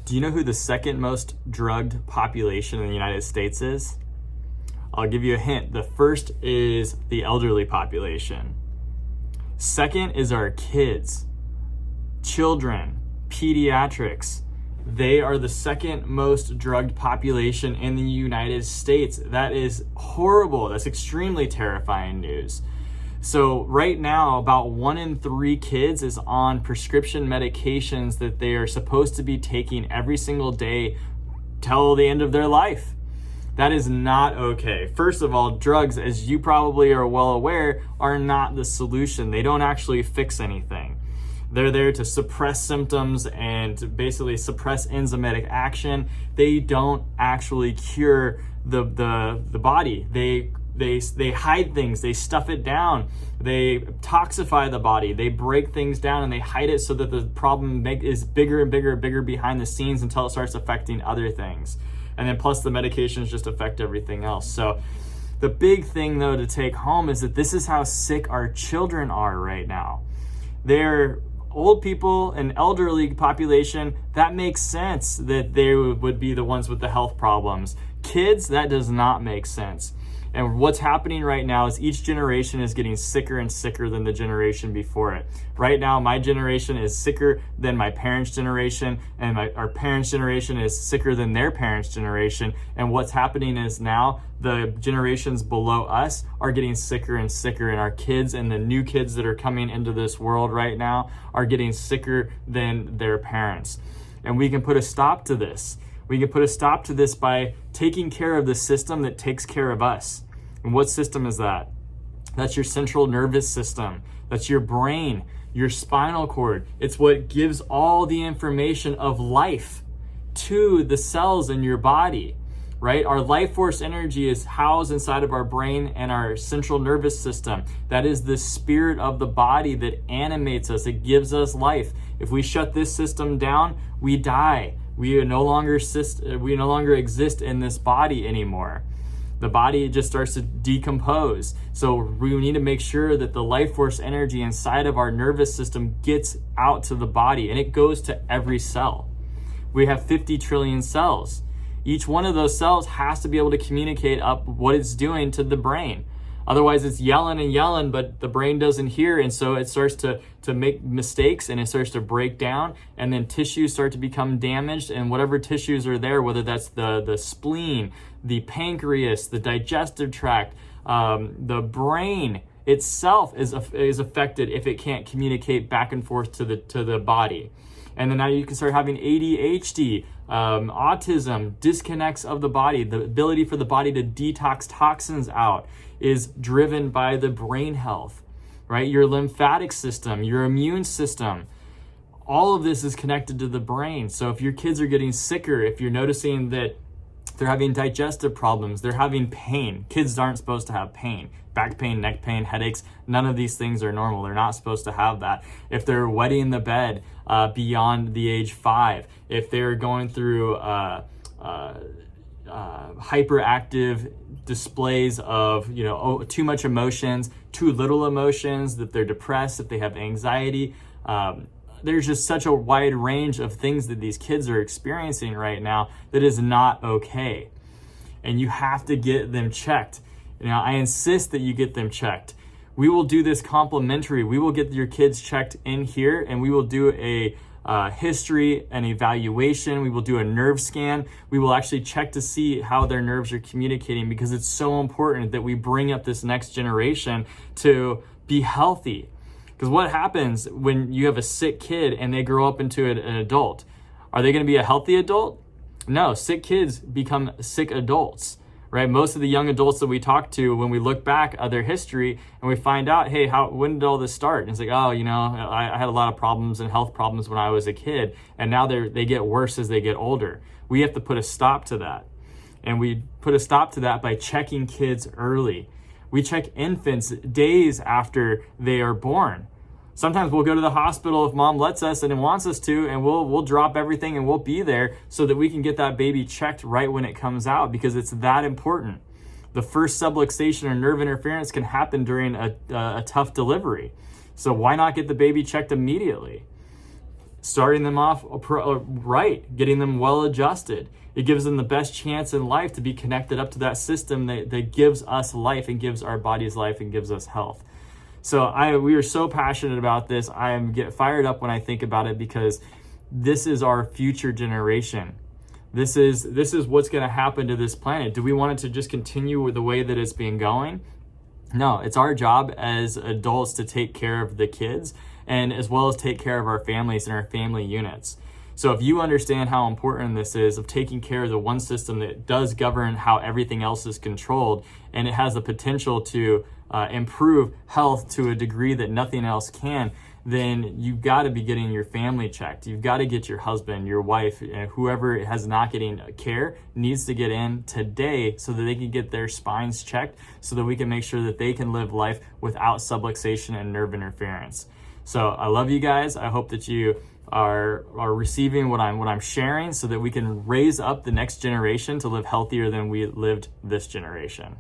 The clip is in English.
Do you know who the second most drugged population in the United States is? I'll give you a hint. The first is the elderly population. Second is our kids, children, pediatrics. They are the second most drugged population in the United States. That is horrible. That's extremely terrifying news. So right now, about 1 in 3 kids is on prescription medications that they are supposed to be taking every single day till the end of their life. That is not okay. First of all, drugs, as you probably are well aware, are not the solution. They don't actually fix anything. They're there to suppress symptoms and basically suppress enzymatic action. They don't actually cure the body. They hide things, they stuff it down, they toxify the body, they break things down and they hide it so that the problem is bigger and bigger and bigger behind the scenes until it starts affecting other things. And then plus the medications just affect everything else. So the big thing though to take home is that this is how sick our children are right now. They're old people, an elderly population. That makes sense that they would be the ones with the health problems. Kids, that does not make sense. And what's happening right now is each generation is getting sicker and sicker than the generation before it. Right now, my generation is sicker than my parents' generation, and our parents' generation is sicker than their parents' generation. And what's happening is now the generations below us are getting sicker and sicker, and our kids and the new kids that are coming into this world right now are getting sicker than their parents. And we can put a stop to this. We can put a stop to this by taking care of the system that takes care of us. And what system is that? That's your central nervous system. That's your brain, your spinal cord. It's what gives all the information of life to the cells in your body, right? Our life force energy is housed inside of our brain and our central nervous system. That is the spirit of the body that animates us. It gives us life. If we shut this system down, we die. We no longer exist in this body anymore. The body just starts to decompose. So we need to make sure that the life force energy inside of our nervous system gets out to the body, and it goes to every cell. We have 50 trillion cells. Each one of those cells has to be able to communicate up what it's doing to the brain. Otherwise, it's yelling and yelling, but the brain doesn't hear, and so it starts to make mistakes, and it starts to break down, and then tissues start to become damaged, and whatever tissues are there, whether that's the spleen, the pancreas, the digestive tract, the brain itself is affected if it can't communicate back and forth to the body. And then now you can start having ADHD, autism, disconnects of the body. The ability for the body to detox toxins out is driven by the brain health, right? Your lymphatic system, your immune system, all of this is connected to the brain. So if your kids are getting sicker, if you're noticing that they're having digestive problems, they're having pain. Kids aren't supposed to have pain. Back pain, neck pain, headaches, none of these things are normal. They're not supposed to have that. If they're wetting the bed beyond the age 5, if they're going through hyperactive displays of too much emotions, too little emotions, that they're depressed, that they have anxiety, there's just such a wide range of things that these kids are experiencing right now that is not okay. And you have to get them checked. Now, I insist that you get them checked. We will do this complimentary. We will get your kids checked in here, and we will do a history, an evaluation. We will do a nerve scan. We will actually check to see how their nerves are communicating, because it's so important that we bring up this next generation to be healthy. Because what happens when you have a sick kid and they grow up into an adult? Are they going to be a healthy adult? No, sick kids become sick adults, right? Most of the young adults that we talk to, when we look back at their history and we find out, hey, when did all this start? And it's like, oh, I had a lot of problems and health problems when I was a kid, and now they get worse as they get older. We have to put a stop to that. And we put a stop to that by checking kids early. We check infants days after they are born. Sometimes we'll go to the hospital if mom lets us and wants us to, and we'll drop everything and we'll be there so that we can get that baby checked right when it comes out, because it's that important. The first subluxation or nerve interference can happen during a tough delivery. So why not get the baby checked immediately? starting them off right, getting them well adjusted. It gives them the best chance in life to be connected up to that system that gives us life and gives our bodies life and gives us health. So we are so passionate about this. I get fired up when I think about it, because this is our future generation. This is what's going to happen to this planet. Do we want it to just continue with the way that it's been going? No, it's our job as adults to take care of the kids, and as well as take care of our families and our family units. So if you understand how important this is, of taking care of the one system that does govern how everything else is controlled, and it has the potential to improve health to a degree that nothing else can, then you've got to be getting your family checked. You've got to get your husband, your wife, whoever has not getting care needs to get in today, so that they can get their spines checked, so that we can make sure that they can live life without subluxation and nerve interference. So I love you guys. I hope that you are receiving what I'm sharing, so that we can raise up the next generation to live healthier than we lived this generation.